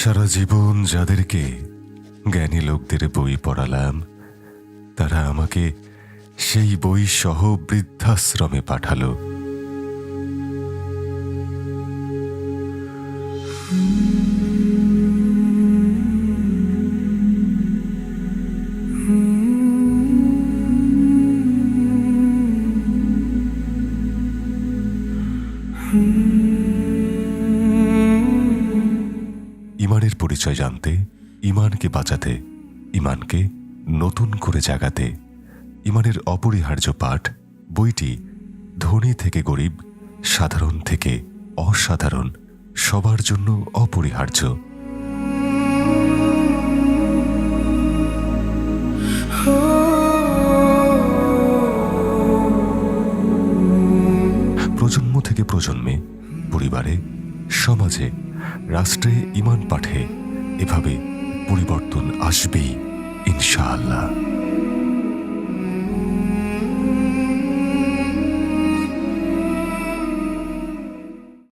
সারা জীবন যাদেরকে জ্ঞানী লোকদের বই পড়ালাম, তারা আমাকে সেই বই সহ বৃদ্ধাশ্রমে পাঠালো। ইমানের পরিচয় জানতে, ইমানকে বাঁচাতে, ইমানকে নতুন করে জাগাতে ইমানের অপরিহার্য পাঠ বইটি ধনী থেকে গরিব, সাধারণ থেকে অসাধারণ সবার জন্য অপরিহার্য। প্রজন্ম থেকে প্রজন্মে, পরিবারে, সমাজে, রাষ্ট্রে ইমান পাঠে এভাবে পরিবর্তন আসবেই ইনশাআল্লাহ।